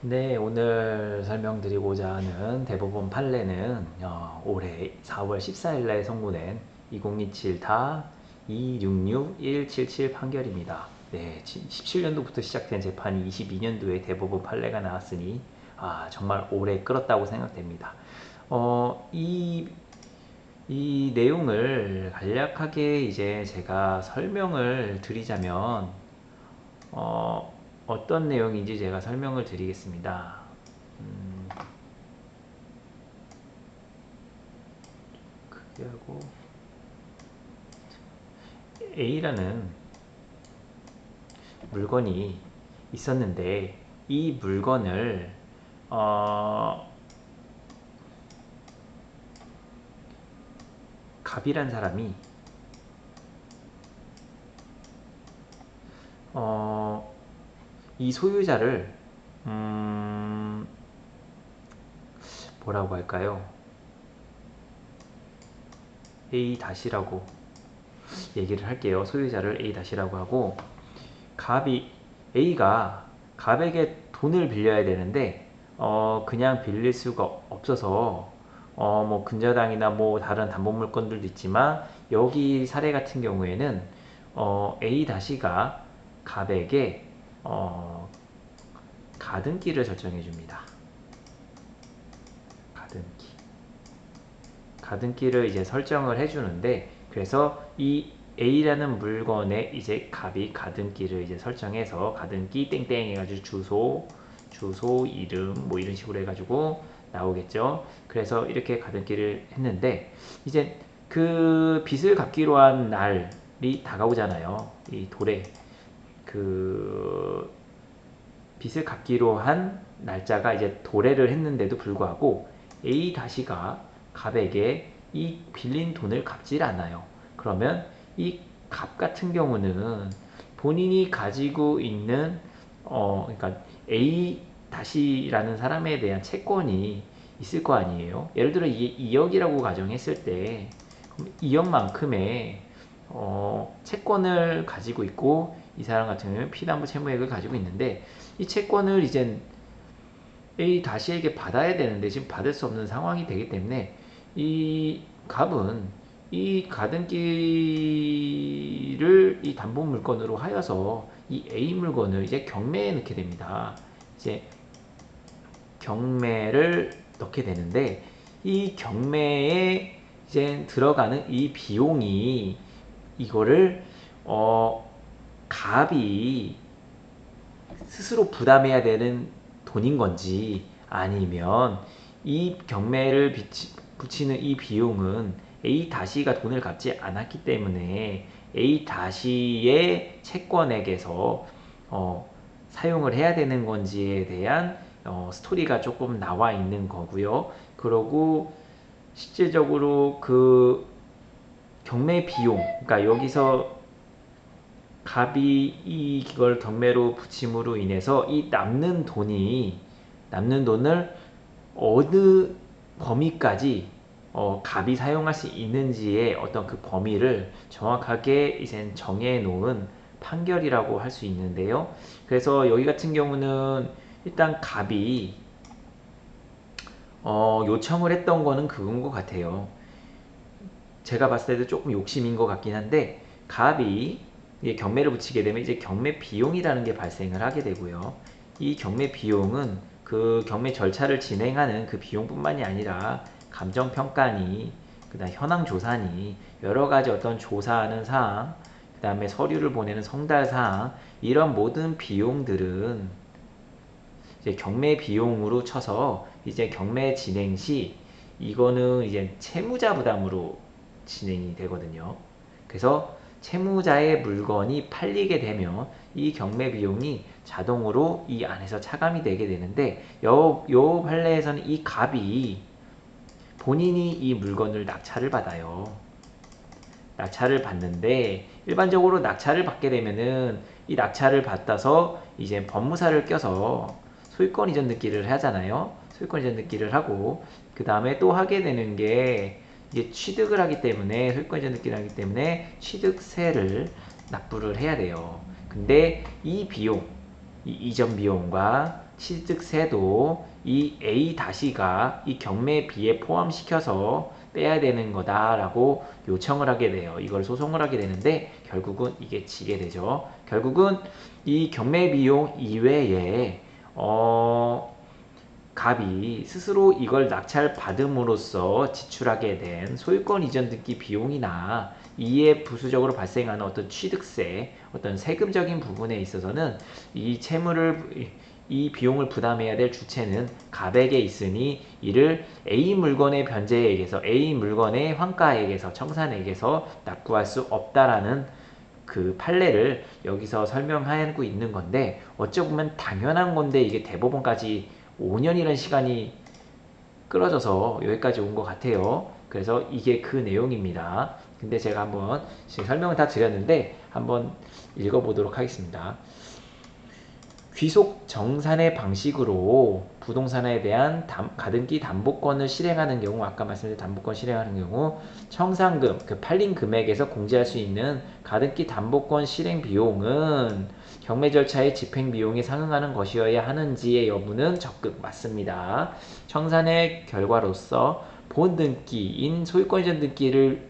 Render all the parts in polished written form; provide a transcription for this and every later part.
네, 오늘 설명드리고자 하는 대법원 판례는 올해 4월 14일 날 선고된 2027-266-177 판결입니다. 네, 17년도부터 시작된 재판이 22년도에 대법원 판례가 나왔으니 정말 오래 끌었다고 생각됩니다. 이 내용을 간략하게 이제 제가 설명을 드리자면 어떤 내용인지 제가 설명을 드리겠습니다. 크게 하고 A라는 물건이 있었는데 이 물건을 갑이란 사람이 이 소유자를 뭐라고 할까요? A-라고 얘기를 할게요. 소유자를 A-라고 하고 A가 갑에게 돈을 빌려야 되는데 그냥 빌릴 수가 없어서 뭐 근저당이나 뭐 다른 담보물건들도 있지만 여기 사례 같은 경우에는 A-가 갑에게 가등기를 설정해 줍니다. 가등기를 이제 설정을 해주는데, 그래서 이 A라는 물건에 이제 갑이 가등기를 이제 설정해서 가등기 땡땡 해가지고 주소, 이름 뭐 이런 식으로 해가지고 나오겠죠. 그래서 이렇게 가등기를 했는데 이제 그 빚을 갚기로 한 날이 다가오잖아요. 이 돌에 그 빚을 갚기로 한 날짜가 이제 도래를 했는데도 불구하고 A-가 갑에게 이 빌린 돈을 갚질 않아요. 그러면 이 갑 같은 경우는 본인이 가지고 있는 그러니까 A-라는 사람에 대한 채권이 있을 거 아니에요. 예를 들어 2억이라고 가정했을 때 2억만큼의 채권을 가지고 있고, 이 사람 같은 경우는 피담보 채무액을 가지고 있는데 이 채권을 이제 A-에게 받아야 되는데 지금 받을 수 없는 상황이 되기 때문에 이 갑은 이 가등기를 이 담보 물건으로 하여서 이 A 물건을 이제 경매에 넣게 됩니다. 이제 경매를 넣게 되는데 이 경매에 이제 들어가는 이 비용이 이거를 갑이 스스로 부담해야 되는 돈인 건지, 아니면 이 경매를 붙이는 이 비용은 A-가 돈을 갚지 않았기 때문에 A-의 채권액에서 사용을 해야 되는 건지에 대한 스토리가 조금 나와 있는 거고요. 그러고 실제적으로 그 경매 비용, 그러니까 여기서 갑이 이걸 경매로 붙임으로 인해서 이 남는 돈을 어느 범위까지 갑이 사용할 수 있는지의 어떤 그 범위를 정확하게 이제 정해 놓은 판결이라고 할 수 있는데요. 그래서 여기 같은 경우는 일단 갑이 요청을 했던 거는 그건 것 같아요. 제가 봤을 때도 조금 욕심인 것 같긴 한데, 갑이 경매를 붙이게 되면 이제 경매 비용이라는 게 발생을 하게 되고요. 이 경매 비용은 그 경매 절차를 진행하는 그 비용뿐만이 아니라 감정평가니, 그다음 현황조사니, 여러 가지 어떤 조사하는 사항, 그 다음에 서류를 보내는 성달 사항, 이런 모든 비용들은 이제 경매 비용으로 쳐서 이제 경매 진행 시 이거는 이제 채무자 부담으로 진행이 되거든요. 그래서 채무자의 물건이 팔리게 되면 이 경매 비용이 자동으로 이 안에서 차감이 되게 되는데, 요 판례에서는 이 갑이 본인이 이 물건을 낙찰을 받아요. 낙찰을 받는데 일반적으로 낙찰을 받게 되면은 이 낙찰을 받아서 이제 법무사를 껴서 소유권 이전 등기를 하잖아요. 소유권 이전 등기를 하고 그 다음에 또 하게 되는 게 이게 취득을 하기 때문에, 소유권 이전 등기를 하기 때문에 취득세를 납부를 해야 돼요. 근데 이 비용, 이 이전 비용과 취득세도 이 A-가 이 경매비에 포함시켜서 빼야 되는 거다라고 요청을 하게 돼요. 이걸 소송을 하게 되는데 결국은 이게 지게 되죠. 결국은 이 경매 비용 이외에 갑이 스스로 이걸 낙찰받음으로써 지출하게 된 소유권 이전 등기 비용이나 이에 부수적으로 발생하는 어떤 취득세, 어떤 세금적인 부분에 있어서는 이 채무를 이 비용을 부담해야 될 주체는 갑에게 있으니 이를 A 물건의 변제액에서 A 물건의 환가액에서 청산액에서 납부할 수 없다라는 그 판례를 여기서 설명하고 있는 건데 어찌 보면 당연한 건데 이게 대법원까지 5년이라는 시간이 끌어져서 여기까지 온 것 같아요. 그래서 이게 그 내용입니다. 근데 제가 한번 지금 설명을 다 드렸는데 한번 읽어보도록 하겠습니다. 귀속 정산의 방식으로 부동산에 대한 가등기 담보권을 실행하는 경우, 아까 말씀드린 담보권 실행하는 경우 청산금, 그 팔린 금액에서 공제할 수 있는 가등기 담보권 실행 비용은 경매 절차의 집행 비용에 상응하는 것이어야 하는지의 여부는 적극 맞습니다. 청산의 결과로서 본 등기인 소유권 이전 등기를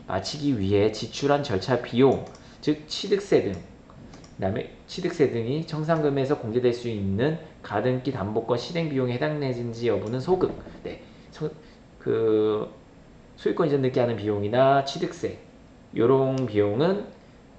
마치기 위해 지출한 절차 비용, 즉 취득세 등, 그 다음에 취득세 등이 청산금에서 공제될 수 있는 가등기 담보권 실행 비용에 해당되는지 여부는 소급. 네, 그 소유권 이전 등기 하는 비용이나 취득세 요런 비용은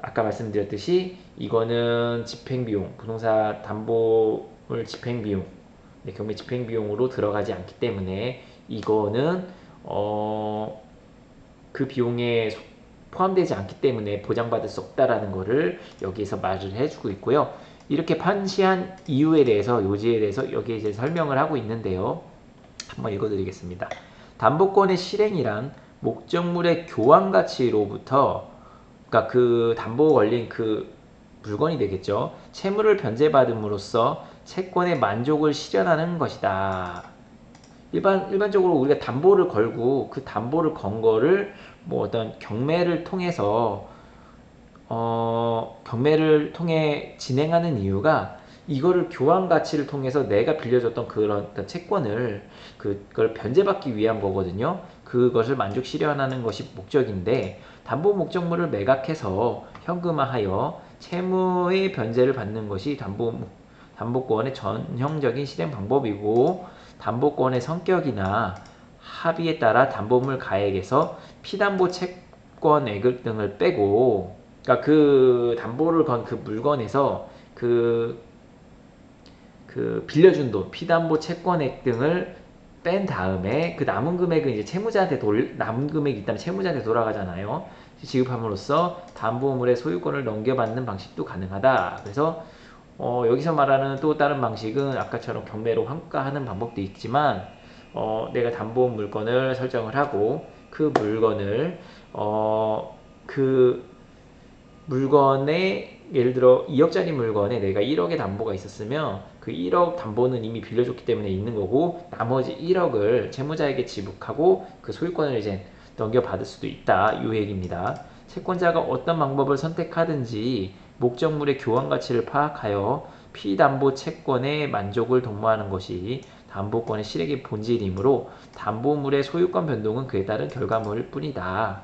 아까 말씀드렸듯이 이거는 집행비용, 부동산 담보물 집행비용, 네, 경매 집행비용으로 들어가지 않기 때문에 이거는 그 비용에 포함되지 않기 때문에 보장받을 수 없다라는 거를 여기에서 말을 해주고 있고요. 이렇게 판시한 이유에 대해서, 요지에 대해서 여기에 이제 설명을 하고 있는데요. 한번 읽어드리겠습니다. 담보권의 실행이란 목적물의 교환 가치로부터, 그러니까 그 담보 걸린 그 물건이 되겠죠. 채무를 변제받음으로써 채권의 만족을 실현하는 것이다. 일반적으로 우리가 담보를 걸고 그 담보를 건 거를 뭐 어떤 경매를 통해서 경매를 통해 진행하는 이유가 이거를 교환 가치를 통해서 내가 빌려줬던 그런 어떤 채권을 그걸 변제받기 위한 거거든요. 그것을 만족 실현하는 것이 목적인데 담보 목적물을 매각해서 현금화하여 채무의 변제를 받는 것이 담보권의 전형적인 실행 방법이고 담보권의 성격이나 합의에 따라 담보물 가액에서 피담보 채권액 등을 빼고, 그러니까 그 담보를 건 그 물건에서 그 빌려준 돈, 피담보 채권액 등을 뺀 다음에 그 남은 금액은 이제 채무자한테 남은 금액이 있다면 채무자한테 돌아가잖아요. 지급함으로써 담보물의 소유권을 넘겨받는 방식도 가능하다. 그래서 여기서 말하는 또 다른 방식은 아까처럼 경매로 환가하는 방법도 있지만 내가 담보 물건을 설정을 하고 그 물건을 그 물건에 예를 들어 2억짜리 물건에 내가 1억의 담보가 있었으면 그 1억 담보는 이미 빌려줬기 때문에 있는 거고 나머지 1억을 채무자에게 지불하고 그 소유권을 이제 넘겨받을 수도 있다. 이 얘기입니다. 채권자가 어떤 방법을 선택하든지 목적물의 교환 가치를 파악하여 피담보 채권의 만족을 도모하는 것이 담보권의 실행의 본질이므로 담보물의 소유권 변동은 그에 따른 결과물일 뿐이다.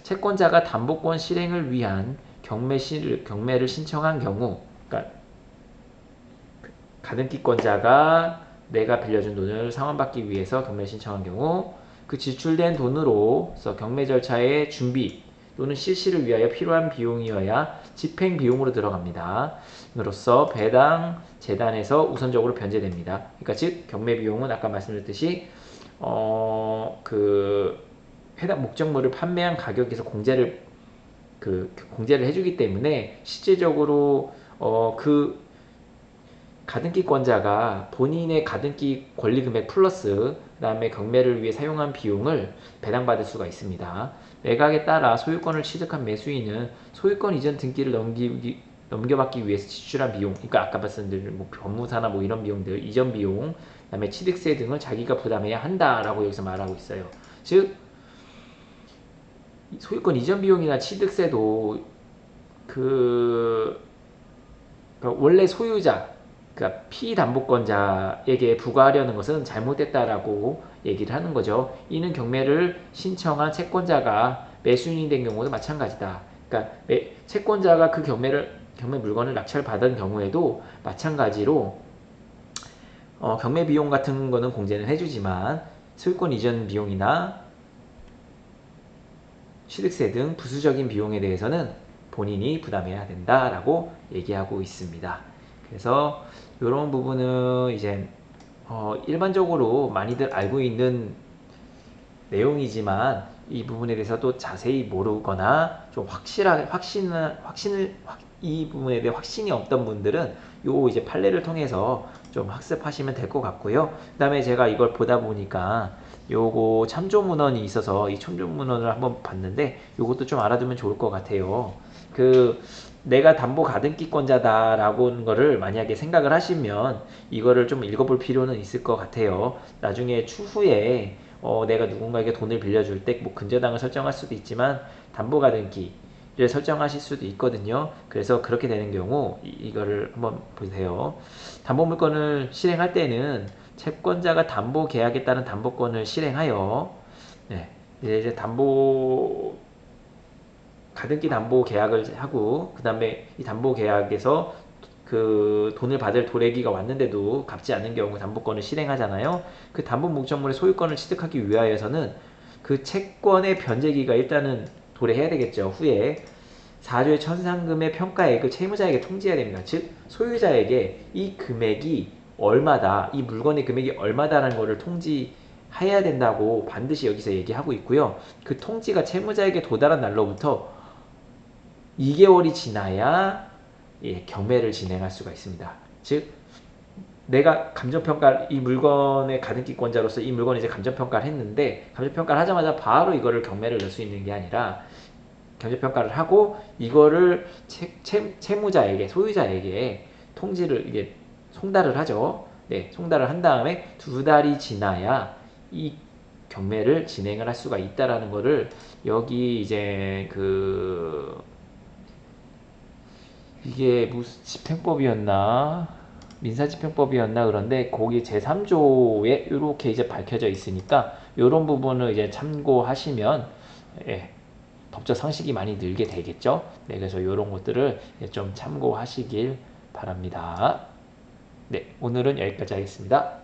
채권자가 담보권 실행을 위한 경매를 신청한 경우, 그러니까 가등기권자가 내가 빌려준 돈을 상환받기 위해서 경매를 신청한 경우 그 지출된 돈으로서 경매 절차의 준비 또는 실시를 위하여 필요한 비용이어야 집행 비용으로 들어갑니다. 이로써 배당 재단에서 우선적으로 변제됩니다. 그러니까 즉 경매 비용은 아까 말씀드렸듯이 그 해당 목적물을 판매한 가격에서 공제를 해주기 때문에 실질적으로 그 가등기권자가 본인의 가등기 권리 금액 플러스 그 다음에 경매를 위해 사용한 비용을 배당받을 수가 있습니다. 매각에 따라 소유권을 취득한 매수인은 소유권 이전 등기를 넘겨받기 위해서 지출한 비용, 그러니까 아까 말씀드린 뭐 법무사나 뭐 이런 비용들, 이전 비용, 그 다음에 취득세 등을 자기가 부담해야 한다라고 여기서 말하고 있어요. 즉 소유권 이전 비용이나 취득세도 그러니까 원래 소유자, 그러니까 피담보권자에게 부과하려는 것은 잘못됐다라고 얘기를 하는 거죠. 이는 경매를 신청한 채권자가 매수인이 된 경우도 마찬가지다. 그러니까 채권자가 그 경매 물건을 낙찰받은 경우에도 마찬가지로 경매 비용 같은 거는 공제는 해주지만 소유권 이전 비용이나 취득세 등 부수적인 비용에 대해서는 본인이 부담해야 된다라고 얘기하고 있습니다. 그래서 이런 부분은 이제 일반적으로 많이들 알고 있는 내용이지만 이 부분에 대해서 또 자세히 모르거나 좀 이 부분에 대해 확신이 없던 분들은 요 이제 판례를 통해서 좀 학습하시면 될 것 같고요. 그 다음에 제가 이걸 보다 보니까 요거 참조문헌이 있어서 이 참조문헌을 한번 봤는데 요것도 좀 알아두면 좋을 것 같아요. 내가 담보 가등기권자다라고 하는 거를 만약에 생각을 하시면 이거를 좀 읽어볼 필요는 있을 것 같아요. 나중에 추후에 내가 누군가에게 돈을 빌려줄 때 뭐 근저당을 설정할 수도 있지만 담보 가등기를 설정하실 수도 있거든요. 그래서 그렇게 되는 경우 이거를 한번 보세요. 담보 물건을 실행할 때는 채권자가 담보 계약에 따른 담보권을 실행하여 네, 이제 담보 가등기 담보 계약을 하고 그 다음에 이 담보 계약에서 그 돈을 받을 도래기가 왔는데도 갚지 않는 경우 담보권을 실행하잖아요. 그 담보 목적물의 소유권을 취득하기 위하여서는 그 채권의 변제기가 일단은 도래해야 되겠죠. 후에 4조의 천상금의 평가액을 채무자에게 통지해야 됩니다. 즉 소유자에게 이 금액이 얼마다, 이 물건의 금액이 얼마다라는 것을 통지해야 된다고 반드시 여기서 얘기하고 있고요. 그 통지가 채무자에게 도달한 날로부터 2개월이 지나야 경매를 진행할 수가 있습니다. 즉 내가 이 물건의 가등기권자로서 이 물건을 이제 감정평가를 했는데 감정평가를 하자마자 바로 이거를 경매를 넣을 수 있는 게 아니라 경제평가를 하고 이거를 채무자에게 소유자에게 통지를 이게 송달을 하죠. 네, 송달을 한 다음에 2달이 지나야 이 경매를 진행을 할 수가 있다라는 거를 여기 이제 이게 무슨 집행법이었나 민사집행법이었나 그런데 거기 제3조에 이렇게 이제 밝혀져 있으니까 이런 부분을 이제 참고하시면 예, 법적 상식이 많이 늘게 되겠죠. 네, 그래서 이런 것들을 좀 참고하시길 바랍니다. 네, 오늘은 여기까지 하겠습니다.